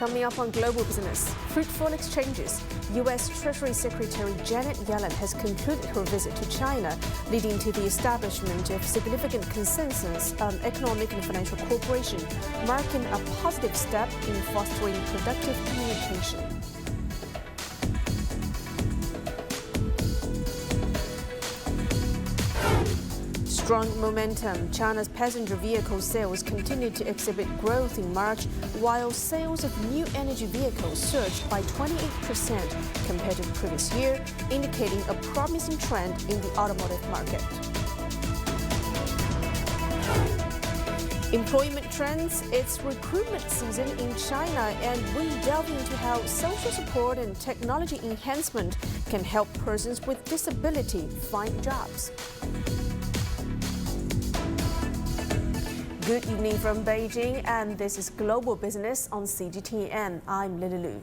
Coming up on Global Business, fruitful exchanges. U.S. Treasury Secretary Janet Yellen has concluded her visit to China, leading to the establishment of significant consensus on economic and financial cooperation, marking a positive step in fostering productive communication. Strong momentum. China's passenger vehicle sales continued to exhibit growth in March, while sales of new energy vehicles surged by 28% compared to the previous year, indicating a promising trend in the automotive market. Employment trends. It's recruitment season in China, and we delve into how social support and technology enhancement can help persons with disability find jobs. Good evening from Beijing, and this is Global Business on CGTN. I'm Lily Lu.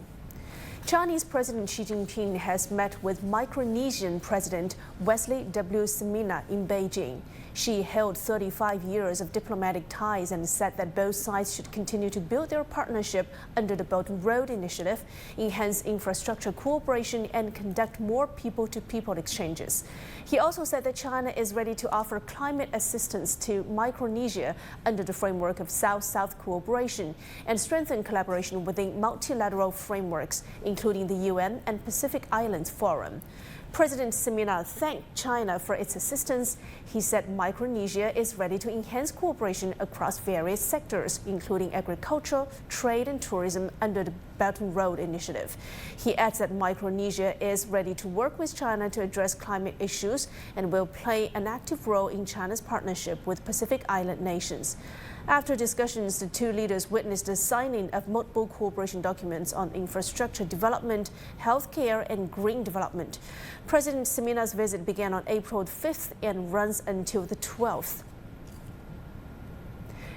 Chinese President Xi Jinping has met with Micronesian President Wesley W. Semina in Beijing. Xi held 35 years of diplomatic ties and said that both sides should continue to build their partnership under the Belt and Road Initiative, enhance infrastructure cooperation, and conduct more people-to-people exchanges. He also said that China is ready to offer climate assistance to Micronesia under the framework of South-South cooperation and strengthen collaboration within multilateral frameworks, including the UN and Pacific Islands Forum. President Semina thanked China for its assistance. He said Micronesia is ready to enhance cooperation across various sectors, including agriculture, trade, and tourism under the Belt and Road Initiative. He adds that Micronesia is ready to work with China to address climate issues and will play an active role in China's partnership with Pacific Island nations. After discussions, the two leaders witnessed the signing of multiple cooperation documents on infrastructure development, healthcare, and green development. President Semina's visit began on April 5th and runs until the 12th.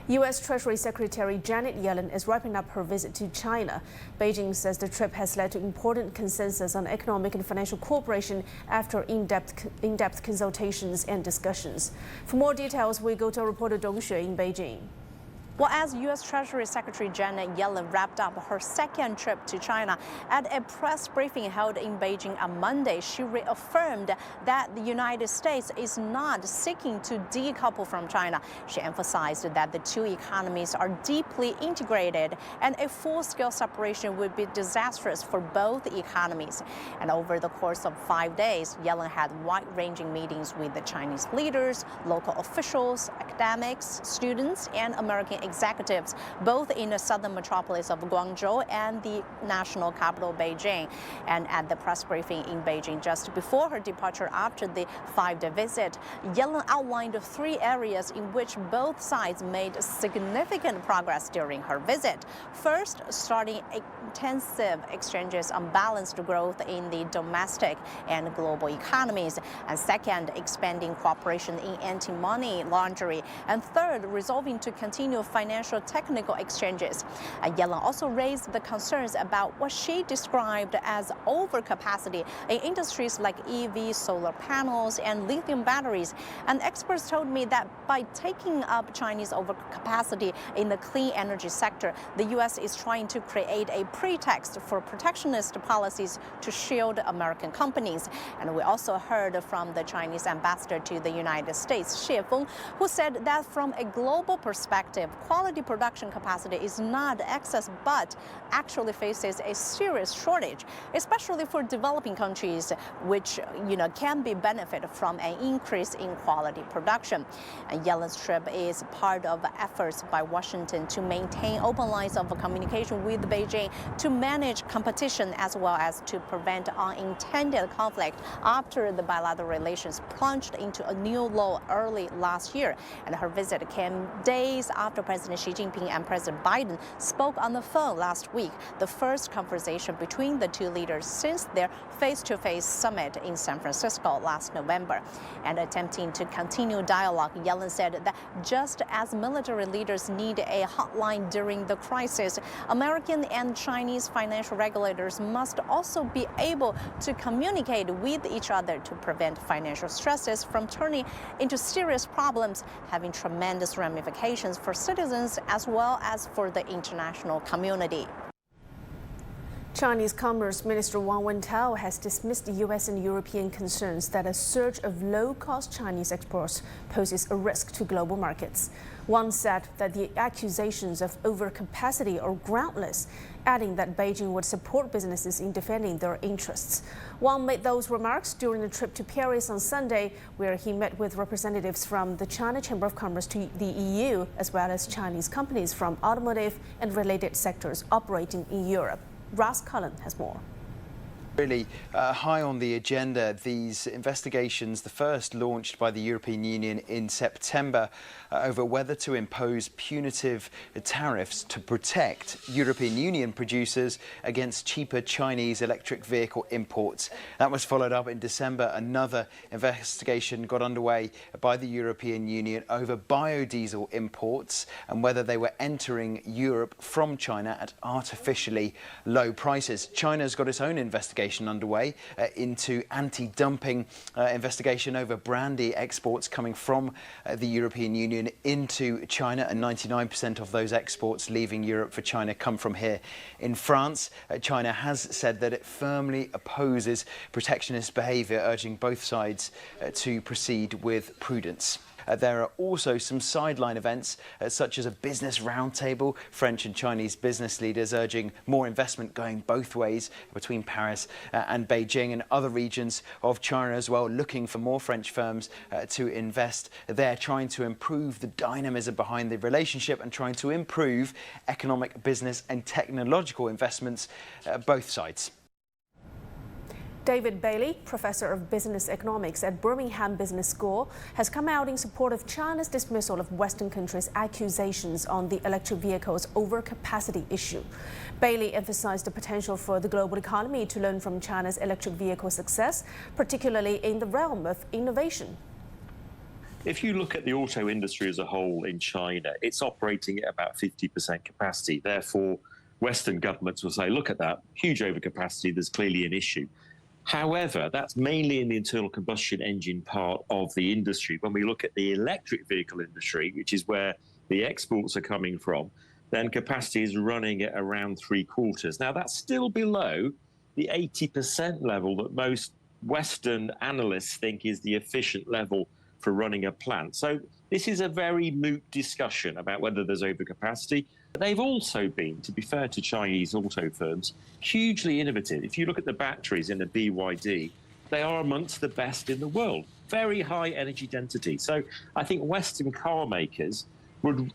U.S. Treasury Secretary Janet Yellen is wrapping up her visit to China. Beijing says the trip has led to important consensus on economic and financial cooperation after in-depth consultations and discussions. For more details, we go to our reporter Dong Xue in Beijing. Well, as U.S. Treasury Secretary Janet Yellen wrapped up her second trip to China, at a press briefing held in Beijing on Monday, she reaffirmed that the United States is not seeking to decouple from China. She emphasized that the two economies are deeply integrated and a full-scale separation would be disastrous for both economies. And over the course of 5 days, Yellen had wide-ranging meetings with the Chinese leaders, local officials, academics, students, and American executives, both in the southern metropolis of Guangzhou and the national capital, Beijing. And at the press briefing in Beijing just before her departure after the 5-day visit, Yellen outlined 3 areas in which both sides made significant progress during her visit. First, starting intensive exchanges on balanced growth in the domestic and global economies. And second, expanding cooperation in anti-money laundering. And third, resolving to continue financial technical exchanges. Yellen also raised the concerns about what she described as overcapacity in industries like EV, solar panels, and lithium batteries. And experts told me that by taking up Chinese overcapacity in the clean energy sector, the U.S. is trying to create a pretext for protectionist policies to shield American companies. And we also heard from the Chinese ambassador to the United States, Xie Feng, who said that from a global perspective, quality production capacity is not excess, but actually faces a serious shortage, especially for developing countries, which can be benefit from an increase in quality production. And Yellen's trip is part of efforts by Washington to maintain open lines of communication with Beijing to manage competition as well as to prevent unintended conflict after the bilateral relations plunged into a new low early last year. And her visit came days after President Xi Jinping and President Biden spoke on the phone last week, the first conversation between the two leaders since their face-to-face summit in San Francisco last November. And attempting to continue dialogue, Yellen said that just as military leaders need a hotline during the crisis, American and Chinese financial regulators must also be able to communicate with each other to prevent financial stresses from turning into serious problems, having tremendous ramifications for citizens as well as for the international community. Chinese Commerce Minister Wang Wentao has dismissed the U.S. and European concerns that a surge of low-cost Chinese exports poses a risk to global markets. Wang said that the accusations of overcapacity are groundless, adding that Beijing would support businesses in defending their interests. Wang made those remarks during a trip to Paris on Sunday, where he met with representatives from the China Chamber of Commerce to the EU, as well as Chinese companies from automotive and related sectors operating in Europe. Ross Cullen has more. Really high on the agenda, these investigations, the first launched by the European Union in September over whether to impose punitive tariffs to protect European Union producers against cheaper Chinese electric vehicle imports. That was followed up in December. Another investigation got underway by the European Union over biodiesel imports and whether they were entering Europe from China at artificially low prices. China's got its own investigation underway into anti-dumping investigation over brandy exports coming from the European Union into China, and 99% of those exports leaving Europe for China come from here in France. China has said that it firmly opposes protectionist behaviour, urging both sides to proceed with prudence. There are also some sideline events, such as a business roundtable, French and Chinese business leaders urging more investment going both ways between Paris and Beijing, and other regions of China as well, looking for more French firms to invest there, trying to improve the dynamism behind the relationship and trying to improve economic, business and technological investments both sides. David Bailey, Professor of Business Economics at Birmingham Business School, has come out in support of China's dismissal of Western countries' accusations on the electric vehicles overcapacity issue. Bailey emphasized the potential for the global economy to learn from China's electric vehicle success, particularly in the realm of innovation. If you look at the auto industry as a whole in China, it's operating at about 50% capacity. Therefore, Western governments will say, look at that, huge overcapacity, there's clearly an issue. However, that's mainly in the internal combustion engine part of the industry. When we look at the electric vehicle industry, which is where the exports are coming from, then capacity is running at around 3/4. Now, that's still below the 80% level that most Western analysts think is the efficient level for running a plant. So this is a very moot discussion about whether there's overcapacity. They've also been, to be fair to Chinese auto firms, hugely innovative. If you look at the batteries in the BYD, they are amongst the best in the world. Very high energy density. So I think Western car makers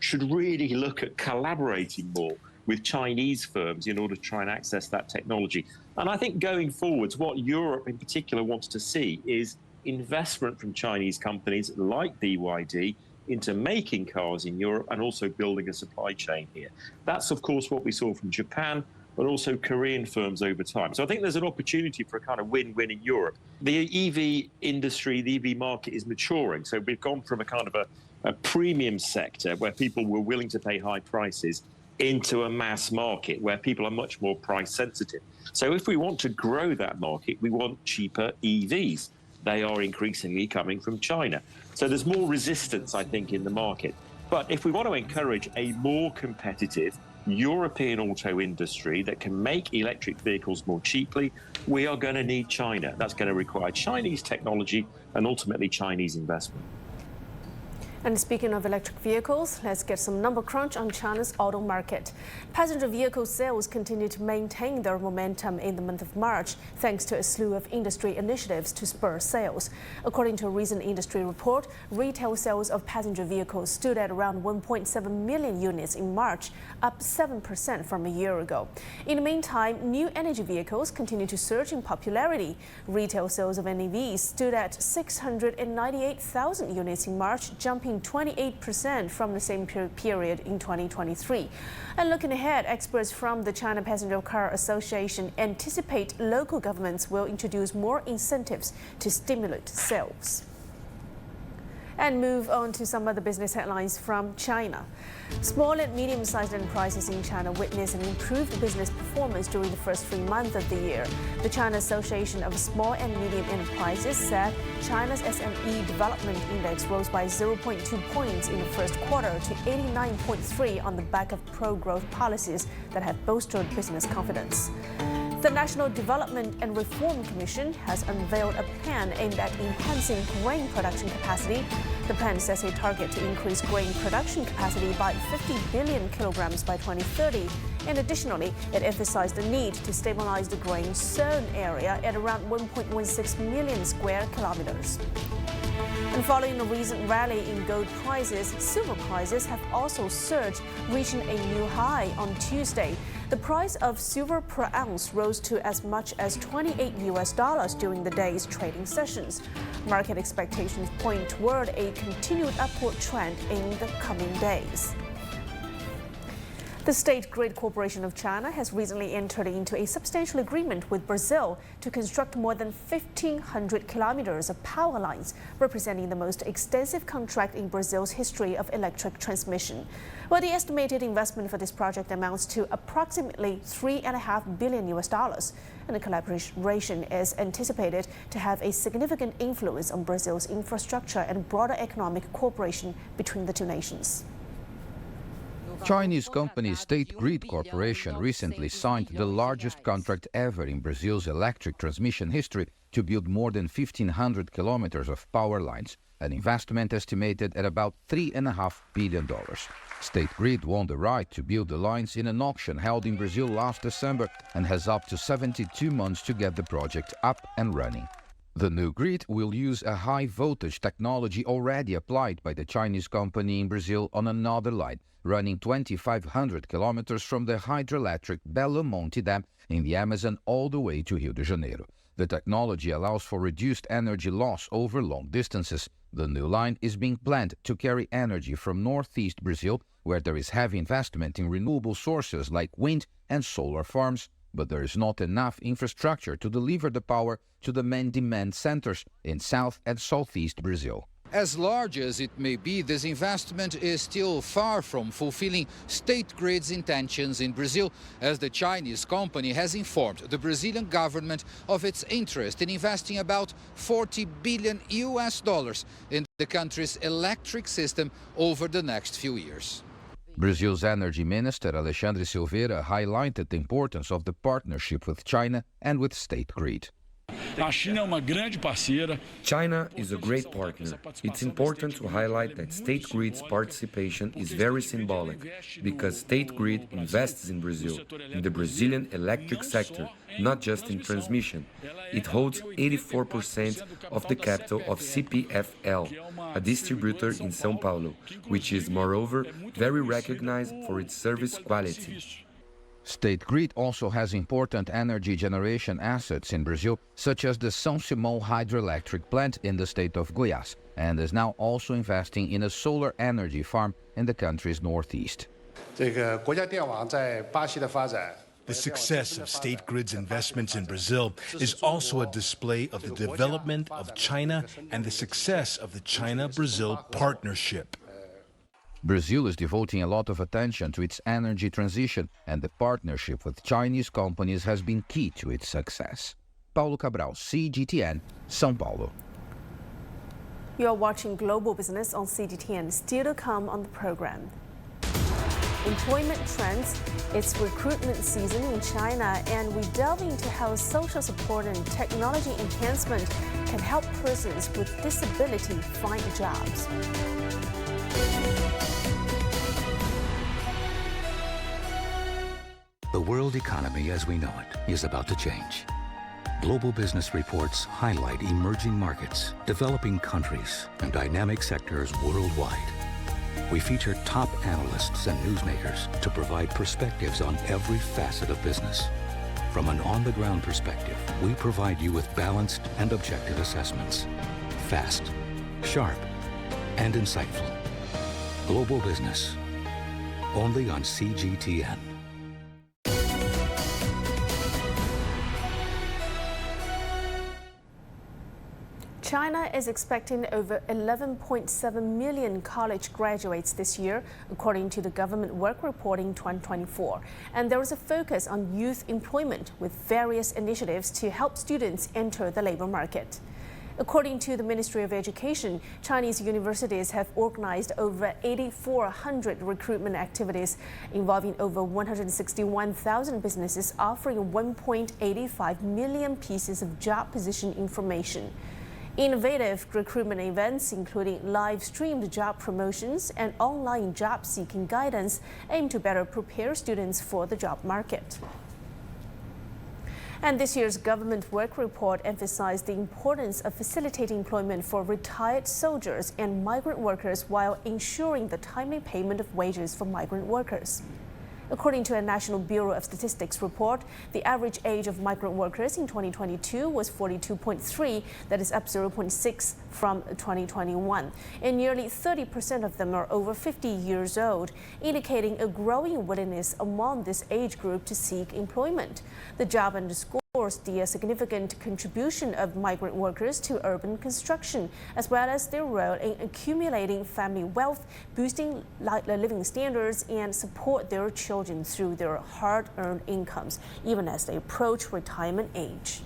should really look at collaborating more with Chinese firms in order to try and access that technology. And I think going forwards, what Europe in particular wants to see is investment from Chinese companies like BYD into making cars in Europe and also building a supply chain here. That's, of course, what we saw from Japan, but also Korean firms over time. So I think there's an opportunity for a kind of win-win in Europe. The EV industry, the EV market is maturing. So we've gone from a kind of a premium sector where people were willing to pay high prices into a mass market where people are much more price sensitive. So if we want to grow that market, we want cheaper EVs. They are increasingly coming from China. So there's more resistance, I think, in the market. But if we want to encourage a more competitive European auto industry that can make electric vehicles more cheaply, we are going to need China. That's going to require Chinese technology and ultimately Chinese investment. And speaking of electric vehicles, let's get some number crunch on China's auto market. Passenger vehicle sales continue to maintain their momentum in the month of March, thanks to a slew of industry initiatives to spur sales. According to a recent industry report, retail sales of passenger vehicles stood at around 1.7 million units in March, up 7% from a year ago. In the meantime, new energy vehicles continue to surge in popularity. Retail sales of NEVs stood at 698,000 units in March, jumping 28% from the same period in 2023. And looking ahead, experts from the China Passenger Car Association anticipate local governments will introduce more incentives to stimulate sales. And move on to some other business headlines from China. Small and medium-sized enterprises in China witnessed an improved business performance during the first 3 months of the year. The China Association of Small and Medium Enterprises said China's SME Development Index rose by 0.2 points in the first quarter to 89.3 on the back of pro-growth policies that have bolstered business confidence. The National Development and Reform Commission has unveiled a plan aimed at enhancing grain production capacity. The plan sets a target to increase grain production capacity by 50 billion kilograms by 2030. And additionally, it emphasized the need to stabilize the grain sown area at around 1.16 million square kilometers. And following a recent rally in gold prices, silver prices have also surged, reaching a new high on Tuesday. The price of silver per ounce rose to as much as $28 during the day's trading sessions. Market expectations point toward a continued upward trend in the coming days. The State Grid Corporation of China has recently entered into a substantial agreement with Brazil to construct more than 1,500 kilometers of power lines, representing the most extensive contract in Brazil's history of electric transmission. Well, the estimated investment for this project amounts to approximately $3.5 billion, and the collaboration is anticipated to have a significant influence on Brazil's infrastructure and broader economic cooperation between the two nations. Chinese company State Grid Corporation recently signed the largest contract ever in Brazil's electric transmission history to build more than 1,500 kilometers of power lines, an investment estimated at about $3.5 billion. State Grid won the right to build the lines in an auction held in Brazil last December and has up to 72 months to get the project up and running. The new grid will use a high-voltage technology already applied by the Chinese company in Brazil on another line, running 2,500 kilometers from the hydroelectric Belo Monte Dam in the Amazon all the way to Rio de Janeiro. The technology allows for reduced energy loss over long distances. The new line is being planned to carry energy from northeast Brazil, where there is heavy investment in renewable sources like wind and solar farms, but there is not enough infrastructure to deliver the power to the main demand centers in south and southeast Brazil. As large as it may be, this investment is still far from fulfilling State Grid's intentions in Brazil, as the Chinese company has informed the Brazilian government of its interest in investing about $40 billion in the country's electric system over the next few years. Brazil's Energy Minister Alexandre Silveira highlighted the importance of the partnership with China and with State Grid. China is a great partner. It's important to highlight that State Grid's participation is very symbolic, because State Grid invests in Brazil, in the Brazilian electric sector, not just in transmission. It holds 84% of the capital of CPFL, a distributor in São Paulo, which is moreover very recognized for its service quality. State Grid also has important energy generation assets in Brazil, such as the São Simão hydroelectric plant in the state of Goiás, and is now also investing in a solar energy farm in the country's northeast. The success of State Grid's investments in Brazil is also a display of the development of China and the success of the China-Brazil partnership. Brazil is devoting a lot of attention to its energy transition, and the partnership with Chinese companies has been key to its success. Paulo Cabral, CGTN, São Paulo. You are watching Global Business on CGTN. Still to come on the program. Employment trends, it's recruitment season in China, and we delve into how social support and technology enhancement can help persons with disability find jobs. The world economy as we know it is about to change. Global Business reports highlight emerging markets, developing countries, and dynamic sectors worldwide. We feature top analysts and newsmakers to provide perspectives on every facet of business. From an on-the-ground perspective, we provide you with balanced and objective assessments. Fast, sharp, and insightful. Global Business, only on CGTN. China is expecting over 11.7 million college graduates this year, according to the government work report in 2024. And there is a focus on youth employment with various initiatives to help students enter the labor market. According to the Ministry of Education, Chinese universities have organized over 8,400 recruitment activities involving over 161,000 businesses, offering 1.85 million pieces of job position information. Innovative recruitment events, including live-streamed job promotions and online job-seeking guidance, aim to better prepare students for the job market. And this year's government work report emphasized the importance of facilitating employment for retired soldiers and migrant workers while ensuring the timely payment of wages for migrant workers. According to a National Bureau of Statistics report, the average age of migrant workers in 2022 was 42.3, that is up 0.6 from 2021. And nearly 30% of them are over 50 years old, indicating a growing willingness among this age group to seek employment. The job underscores the significant contribution of migrant workers to urban construction, as well as their role in accumulating family wealth, boosting living standards, and support their children through their hard-earned incomes, even as they approach retirement age.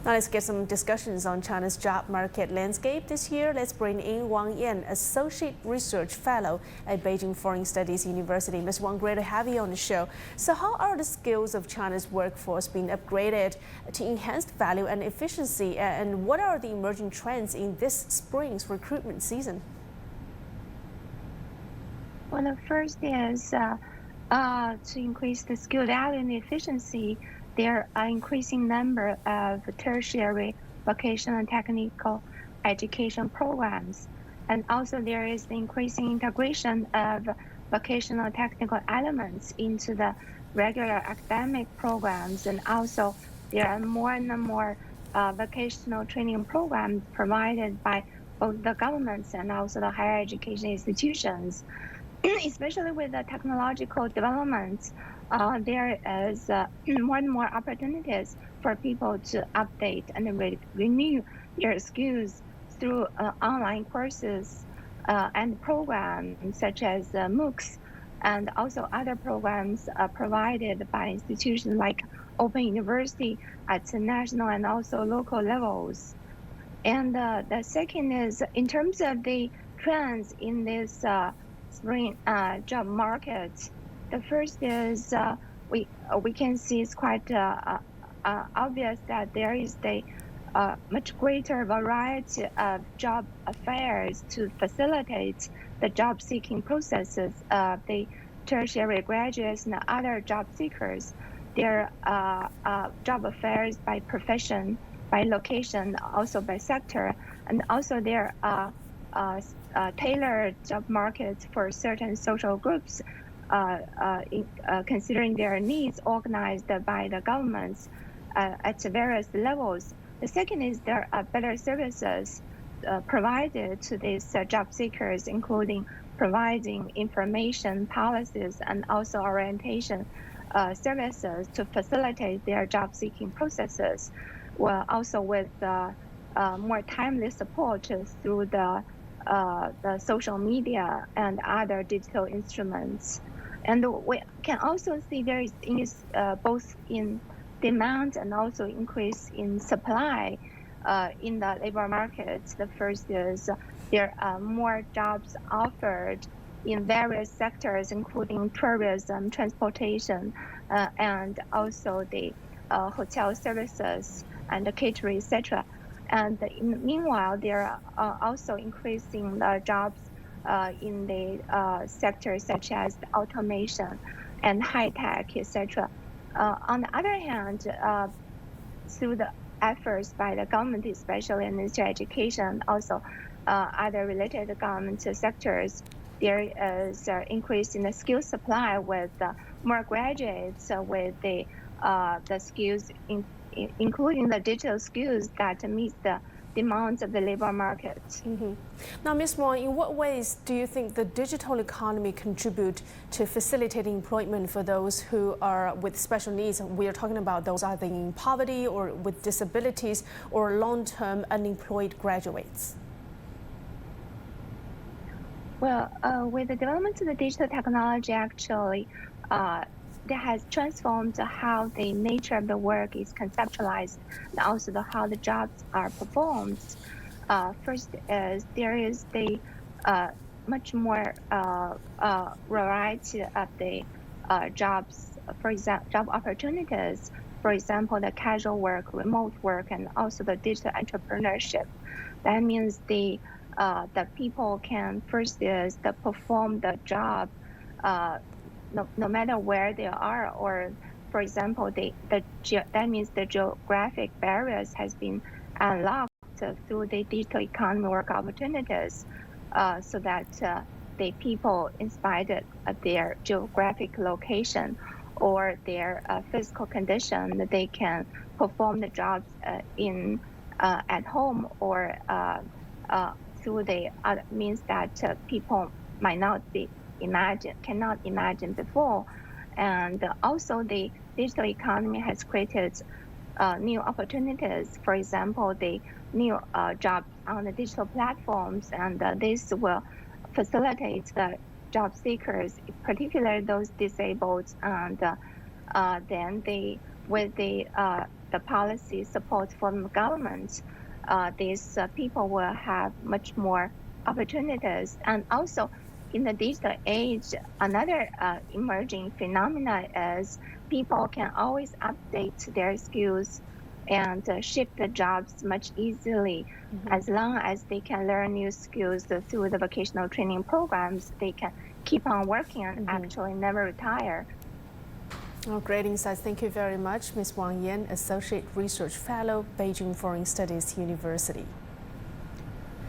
Now let's get some discussions on China's job market landscape this year. Let's bring in Wang Yan, Associate Research Fellow at Beijing Foreign Studies University. Ms. Wang, great to have you on the show. So how are the skills of China's workforce being upgraded to enhance value and efficiency? And what are the emerging trends in this spring's recruitment season? Well, the first is to increase the skill value and efficiency. There are increasing number of tertiary vocational and technical education programs. And also there is the increasing integration of vocational technical elements into the regular academic programs. And also there are more and more vocational training programs provided by both the governments and also the higher education institutions. Especially with the technological developments, there is more and more opportunities for people to update and renew their skills through online courses and programs such as MOOCs, and also other programs provided by institutions like Open University at the national and also local levels. And the second is in terms of the trends in this spring job market. The first is we can see it's quite obvious that there is a much greater variety of job affairs to facilitate the job seeking processes of the tertiary graduates and other job seekers. Their job affairs by profession, by location, also by sector, and also there are tailored job markets for certain social groups, considering their needs organized by the governments at various levels. The second is there are better services provided to these job seekers, including providing information, policies, and also orientation services to facilitate their job seeking processes. Well, also with more timely support through the social media and other digital instruments. And we can also see there is both in demand and also increase in supply in the labor market. The first is there are more jobs offered in various sectors, including tourism, transportation, and also the hotel services and the catering, etc. And meanwhile, there are also increasing the jobs in the sectors such as automation and high tech, etc. On the other hand, through the efforts by the government, especially in Ministry of Education, also other related government sectors, there is an increase in the skill supply with more graduates with the skills, including the digital skills that meet the demands of the labor market. Now, Ms. Wang, in what ways do you think the digital economy contribute to facilitating employment for those who are with special needs? We are talking about those either in poverty or with disabilities or long-term unemployed graduates. Well, with the development of the digital technology, actually, that has transformed how the nature of the work is conceptualized and also how the jobs are performed. First is there is the much more variety of the jobs, for example, job opportunities. For example, the casual work, remote work, and also the digital entrepreneurship. That means the people can first is to perform the job no matter where they are, or for example, that means the geographic barriers has been unlocked through the digital economy work opportunities, so that the people, in spite of their geographic location or their physical condition, they can perform the jobs at home or through the other means that people might not cannot imagine before. And also the digital economy has created new opportunities. For example, the new jobs on the digital platforms, and this will facilitate the job seekers, particularly those disabled, and then with the policy support from the government, these people will have much more opportunities. And also, in the digital age, another emerging phenomena is people can always update their skills and shift the jobs much easily. As long as they can learn new skills through the vocational training programs, they can keep on working and actually never retire. Oh, great insights. Thank you very much, Ms. Wang Yan, Associate Research Fellow, Beijing Foreign Studies University.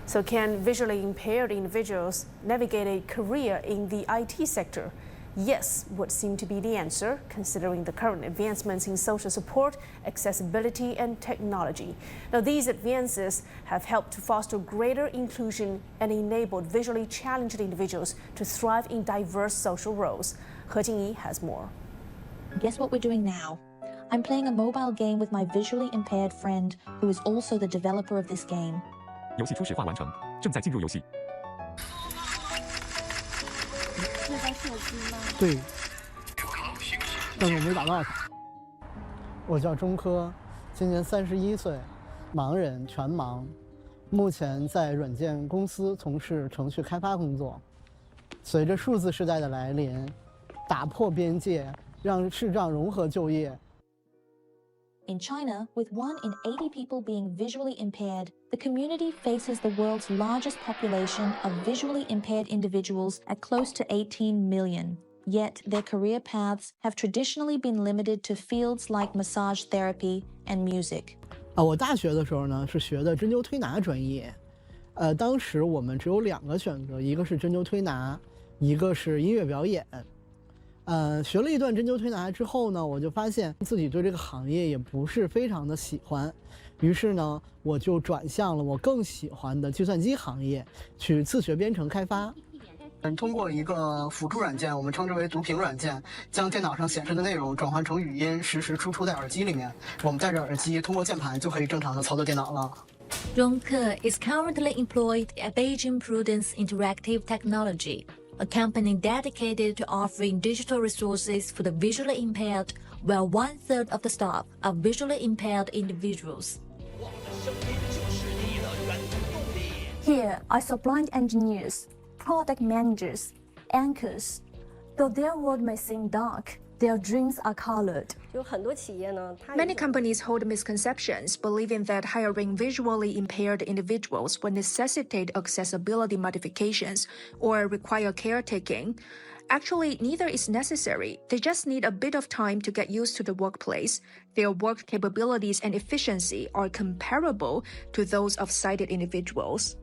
So can visually impaired individuals navigate a career in the IT sector? Yes, would seem to be the answer, considering the current advancements in social support, accessibility, and technology. Now, these advances have helped to foster greater inclusion and enabled visually challenged individuals to thrive in diverse social roles. He Jingyi has more. Guess what we're doing now? I'm playing a mobile game with my visually impaired friend, who is also the developer of this game. 游戏初始化完成，正在进入游戏。是在射击吗？对，但是我没打到他。我叫钟科，今年31岁，盲人，全盲，目前在软件公司从事程序开发工作。随着数字时代的来临，打破边界，让视障融合就业。 In China, with 1 in 80 people being visually impaired, the community faces the world's largest population of visually impaired individuals at close to 18 million. Yet, their career paths have traditionally been limited to fields like massage therapy and music. 我大学的时候呢，是学的针灸推拿专业。当时我们只有2个选择，一个是针灸推拿，一个是音乐表演。 学了一段针灸推拿之后呢，我就发现自己对这个行业也不是非常的喜欢，于是呢，我就转向了我更喜欢的计算机行业，去自学编程开发。通过一个辅助软件，我们称之为读屏软件，将电脑上显示的内容转换成语音，实时输出在耳机里面。我们戴着耳机，通过键盘就可以正常的操作电脑了。 Zhong Ke is currently employed at Beijing Prudence Interactive Technology, a company dedicated to offering digital resources for the visually impaired, where 1/3 of the staff are visually impaired individuals. Here are so blind engineers, product managers, anchors. Though their world may seem dark, their dreams are colored. Many companies hold misconceptions, believing that hiring visually impaired individuals will necessitate accessibility modifications or require caretaking. Actually, neither is necessary. They just need a bit of time to get used to the workplace. Their work capabilities and efficiency are comparable to those of sighted individuals.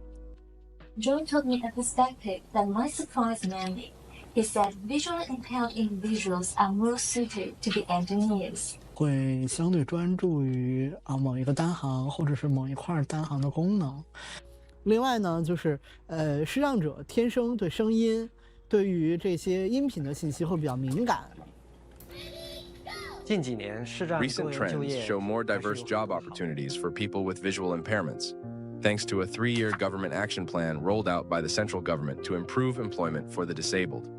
John told me a perspective that might surprise many. He said visually impaired individuals are more suited to be engineers. 会相对专注于某一个单行或者是某一块单行的功能。另外呢，就是视障者天生对声音、对于这些音频的信息会比较敏感。近几年，视障多 Recent 元就 trends 业 show more 还是 diverse 有 job opportunities for people with visual impairments, thanks to a 3-year government action plan rolled out by the central government to improve employment for the disabled.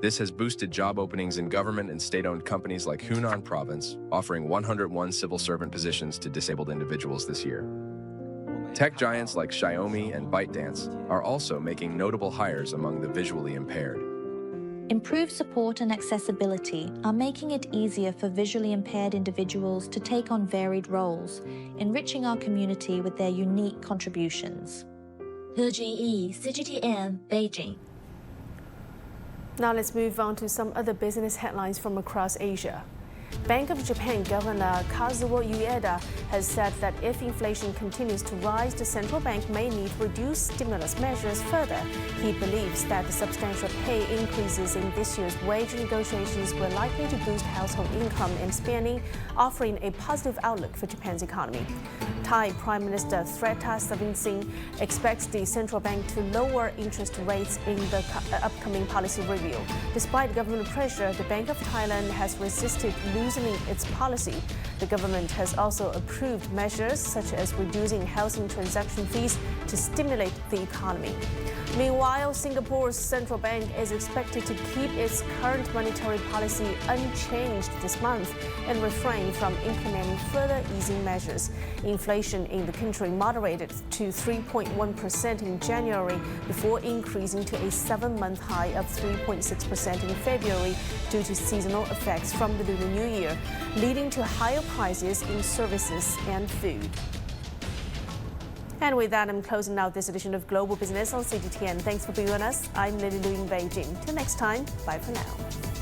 This has boosted job openings in government and state-owned companies like Hunan Province, offering 101 civil servant positions to disabled individuals this year. Tech giants like Xiaomi and ByteDance are also making notable hires among the visually impaired. Improved support and accessibility are making it easier for visually impaired individuals to take on varied roles, enriching our community with their unique contributions. He Junyi, CGTN, Beijing. Now let's move on to some other business headlines from across Asia. Bank of Japan Governor Kazuo Ueda has said that if inflation continues to rise, the central bank may need to reduce stimulus measures further. He believes that the substantial pay increases in this year's wage negotiations were likely to boost household income and spending, offering a positive outlook for Japan's economy. Thai Prime Minister Srettha Thavisin expects the central bank to lower interest rates in the upcoming policy review. Despite government pressure, the Bank of Thailand has resisted loosening its policy. The government has also approved measures such as reducing housing transaction fees to stimulate the economy. Meanwhile, Singapore's central bank is expected to keep its current monetary policy unchanged this month and refrain from implementing further easing measures. Inflation in the country moderated to 3.1% in January before increasing to a 7-month high of 3.6% in February due to seasonal effects from the Lunar New Year, leading to higher prices in services and food. And with that, I'm closing out this edition of Global Business on CGTN. Thanks for being with us. I'm Lily Lu in Beijing. Till next time, bye for now.